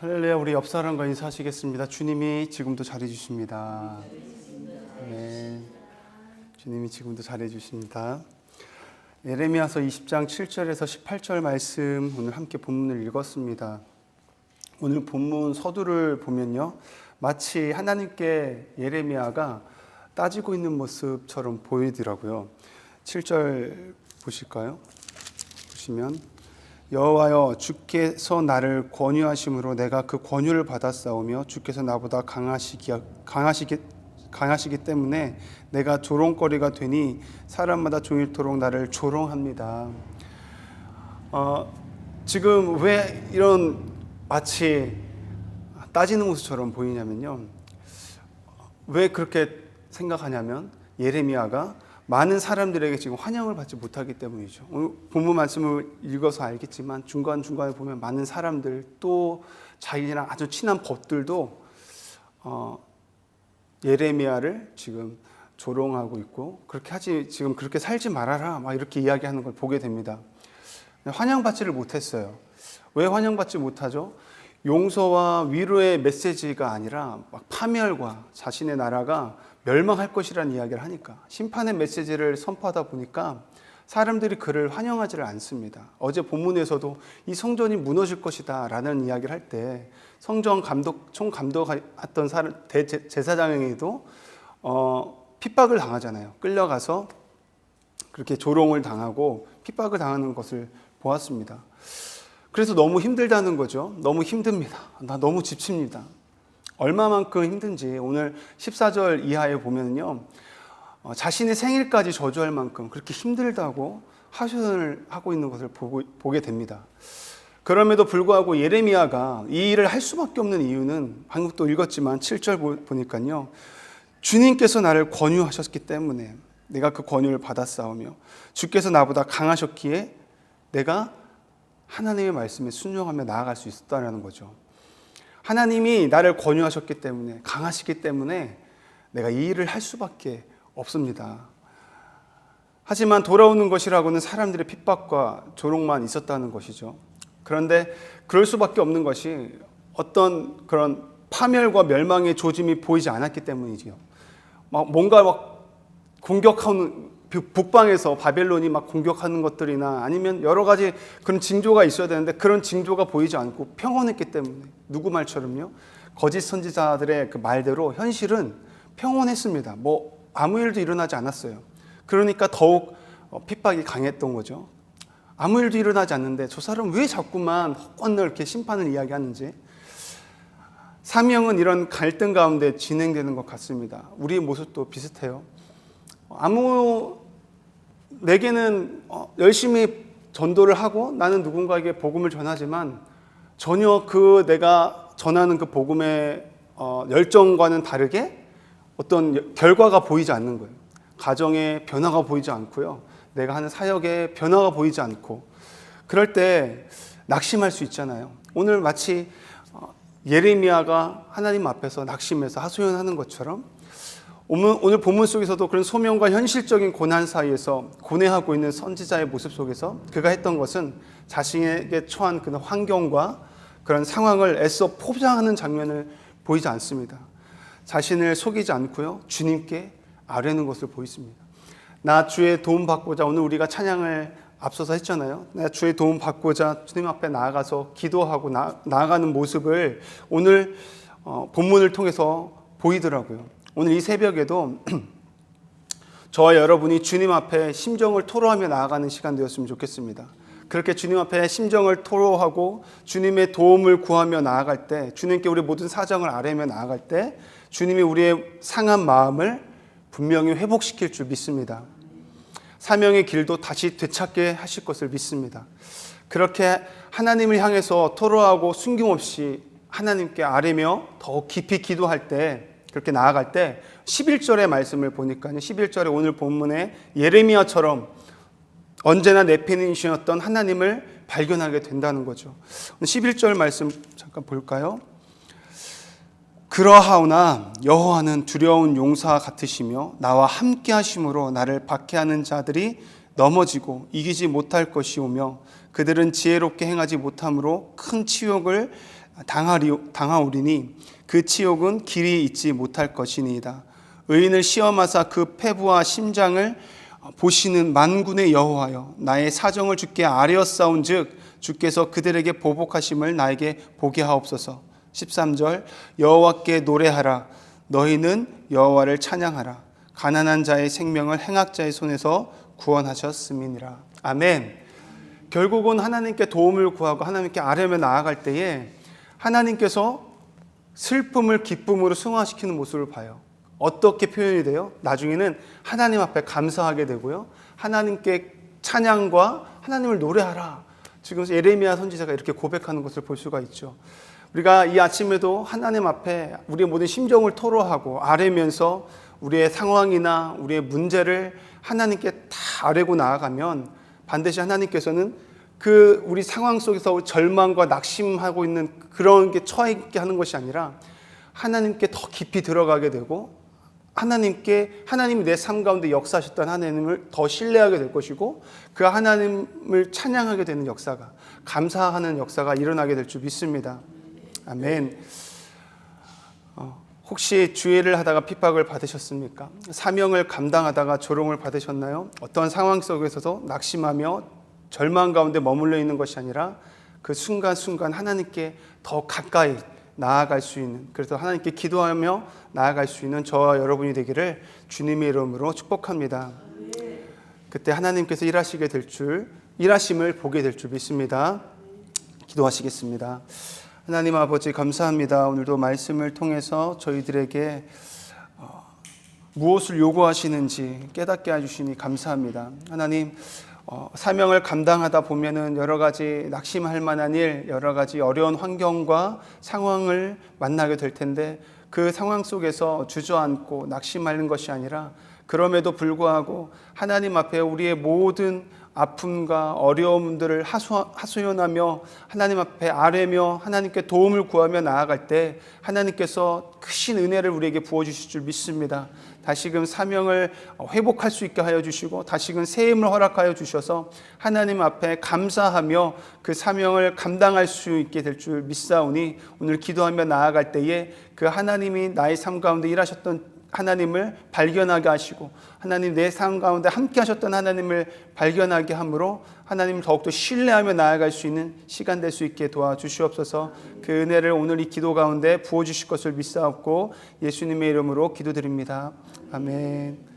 할렐루야. 우리 옆 사람과 인사하시겠습니다. 주님이 지금도 잘해주십니다. 네, 주님이 지금도 잘해주십니다. 예레미야서 20장 7절에서 18절 말씀 오늘 함께 본문을 읽었습니다. 오늘 본문 서두를 보면요, 마치 하나님께 예레미야가 따지고 있는 모습처럼 보이더라고요. 7절 보실까요? 보시면, 여호와여, 주께서 나를 권유하심으로 내가 그 권유를 받았사오며 주께서 나보다 강하시기 때문에 내가 조롱거리가 되니 사람마다 종일토록 나를 조롱합니다. 지금 왜 이런 마치 따지는 모습처럼 보이냐면요, 왜 그렇게 생각하냐면 예레미야가 많은 사람들에게 지금 환영을 받지 못하기 때문이죠. 오늘 본문 말씀을 읽어서 알겠지만 중간중간에 보면 많은 사람들, 또 자기랑 아주 친한 법들도 예레미야를 지금 조롱하고 있고, 지금 그렇게 살지 말아라, 막 이렇게 이야기하는 걸 보게 됩니다. 환영받지를 못했어요. 왜 환영받지 못하죠? 용서와 위로의 메시지가 아니라 막 파멸과 자신의 나라가 멸망할 것이라는 이야기를 하니까, 심판의 메시지를 선포하다 보니까 사람들이 그를 환영하지를 않습니다. 어제 본문에서도 이 성전이 무너질 것이다 라는 이야기를 할 때 성전 총감독했던 대제사장에게도 핍박을 당하잖아요. 끌려가서 그렇게 조롱을 당하고 핍박을 당하는 것을 보았습니다. 그래서 너무 힘들다는 거죠. 너무 힘듭니다. 나 너무 지칩니다. 얼마만큼 힘든지 오늘 14절 이하에 보면요, 자신의 생일까지 저주할 만큼 그렇게 힘들다고 하소연을 하고 있는 것을 보게 됩니다. 그럼에도 불구하고 예레미야가 이 일을 할 수밖에 없는 이유는 방금 또 읽었지만 7절 보니까요, 주님께서 나를 권유하셨기 때문에 내가 그 권유를 받았사오며 주께서 나보다 강하셨기에 내가 하나님의 말씀에 순종하며 나아갈 수 있었다는 거죠. 하나님이 나를 권유하셨기 때문에, 강하시기 때문에 내가 이 일을 할 수밖에 없습니다. 하지만 돌아오는 것이라고는 사람들의 핍박과 조롱만 있었다는 것이죠. 그런데 그럴 수밖에 없는 것이 어떤 그런 파멸과 멸망의 조짐이 보이지 않았기 때문이지요. 뭔가 공격하는, 북방에서 바벨론이 막 공격하는 것들이나 아니면 여러 가지 그런 징조가 있어야 되는데 그런 징조가 보이지 않고 평온했기 때문에, 누구 말처럼요, 거짓 선지자들의 그 말대로 현실은 평온했습니다. 아무 일도 일어나지 않았어요. 그러니까 더욱 핍박이 강했던 거죠. 아무 일도 일어나지 않는데 저 사람 왜 자꾸만 헛건너 이렇게 심판을 이야기하는지. 사명은 이런 갈등 가운데 진행되는 것 같습니다. 우리의 모습도 비슷해요. 내게는 열심히 전도를 하고 나는 누군가에게 복음을 전하지만 전혀 내가 전하는 그 복음의 열정과는 다르게 어떤 결과가 보이지 않는 거예요. 가정에 변화가 보이지 않고요, 내가 하는 사역에 변화가 보이지 않고, 그럴 때 낙심할 수 있잖아요. 오늘 마치 예레미야가 하나님 앞에서 낙심해서 하소연하는 것처럼 오늘 본문 속에서도 그런 소명과 현실적인 고난 사이에서 고뇌하고 있는 선지자의 모습 속에서 그가 했던 것은 자신에게 처한 그런 환경과 그런 상황을 애써 포장하는 장면을 보이지 않습니다. 자신을 속이지 않고요, 주님께 아뢰는 것을 보였습니다. 나 주의 도움 받고자, 오늘 우리가 찬양을 앞서서 했잖아요. 나 주의 도움 받고자 주님 앞에 나아가서 기도하고 나아가는 모습을 오늘 본문을 통해서 보이더라고요. 오늘 이 새벽에도 저와 여러분이 주님 앞에 심정을 토로하며 나아가는 시간 되었으면 좋겠습니다. 그렇게 주님 앞에 심정을 토로하고 주님의 도움을 구하며 나아갈 때, 주님께 우리 모든 사정을 아뢰며 나아갈 때 주님이 우리의 상한 마음을 분명히 회복시킬 줄 믿습니다. 사명의 길도 다시 되찾게 하실 것을 믿습니다. 그렇게 하나님을 향해서 토로하고 숨김없이 하나님께 아뢰며 더 깊이 기도할 때, 그렇게 나아갈 때 11절의 말씀을 보니까요, 11절에 오늘 본문에 예레미야처럼 언제나 내 편이셨던 하나님을 발견하게 된다는 거죠. 11절 말씀 잠깐 볼까요? 그러하오나 여호와는 두려운 용사 같으시며 나와 함께 하심으로 나를 박해하는 자들이 넘어지고 이기지 못할 것이오며 그들은 지혜롭게 행하지 못함으로 큰 치욕을 당하오리니 그 치욕은 길이 있지 못할 것이니이다. 의인을 시험하사 그 패부와 심장을 보시는 만군의 여호와여, 나의 사정을 주께 아뢰었사온즉 주께서 그들에게 보복하심을 나에게 보게 하옵소서. 13절 여호와께 노래하라. 너희는 여호와를 찬양하라. 가난한 자의 생명을 행악자의 손에서 구원하셨음이니라. 아멘. 결국은 하나님께 도움을 구하고 하나님께 아뢰며 나아갈 때에 하나님께서 슬픔을 기쁨으로 승화시키는 모습을 봐요. 어떻게 표현이 돼요? 나중에는 하나님 앞에 감사하게 되고요. 하나님께 찬양과 하나님을 노래하라. 지금 예레미야 선지자가 이렇게 고백하는 것을 볼 수가 있죠. 우리가 이 아침에도 하나님 앞에 우리의 모든 심정을 토로하고 아뢰면서 우리의 상황이나 우리의 문제를 하나님께 다 아뢰고 나아가면 반드시 하나님께서는 그 우리 상황 속에서 절망과 낙심하고 있는 그런 게 처해 있게 하는 것이 아니라 하나님께 더 깊이 들어가게 되고 하나님이 내 삶 가운데 역사하셨던 하나님을 더 신뢰하게 될 것이고 그 하나님을 찬양하게 되는 역사가, 감사하는 역사가 일어나게 될 줄 믿습니다. 아멘. 혹시 주일을 하다가 핍박을 받으셨습니까? 사명을 감당하다가 조롱을 받으셨나요? 어떤 상황 속에서도 낙심하며 절망 가운데 머물러 있는 것이 아니라 그 순간순간 하나님께 더 가까이 나아갈 수 있는, 그래서 하나님께 기도하며 나아갈 수 있는 저와 여러분이 되기를 주님의 이름으로 축복합니다. 그때 하나님께서 일하심을 보게 될 줄 믿습니다. 기도하시겠습니다. 하나님 아버지 감사합니다. 오늘도 말씀을 통해서 저희들에게 무엇을 요구하시는지 깨닫게 해주시니 감사합니다. 하나님, 사명을 감당하다 보면은 여러 가지 낙심할 만한 일, 여러 가지 어려운 환경과 상황을 만나게 될 텐데 그 상황 속에서 주저앉고 낙심하는 것이 아니라 그럼에도 불구하고 하나님 앞에 우리의 모든 아픔과 어려움들을 하소연하며 하나님 앞에 아뢰며 하나님께 도움을 구하며 나아갈 때 하나님께서 크신 은혜를 우리에게 부어주실 줄 믿습니다. 다시금 사명을 회복할 수 있게 하여 주시고 다시금 새 힘을 허락하여 주셔서 하나님 앞에 감사하며 그 사명을 감당할 수 있게 될 줄 믿사오니 오늘 기도하며 나아갈 때에 그 하나님이 나의 삶 가운데 일하셨던 하나님을 발견하게 하시고 하나님 내 삶 가운데 함께 하셨던 하나님을 발견하게 함으로 하나님을 더욱더 신뢰하며 나아갈 수 있는 시간 될 수 있게 도와주시옵소서. 그 은혜를 오늘 이 기도 가운데 부어주실 것을 믿사옵고 예수님의 이름으로 기도드립니다. 아멘.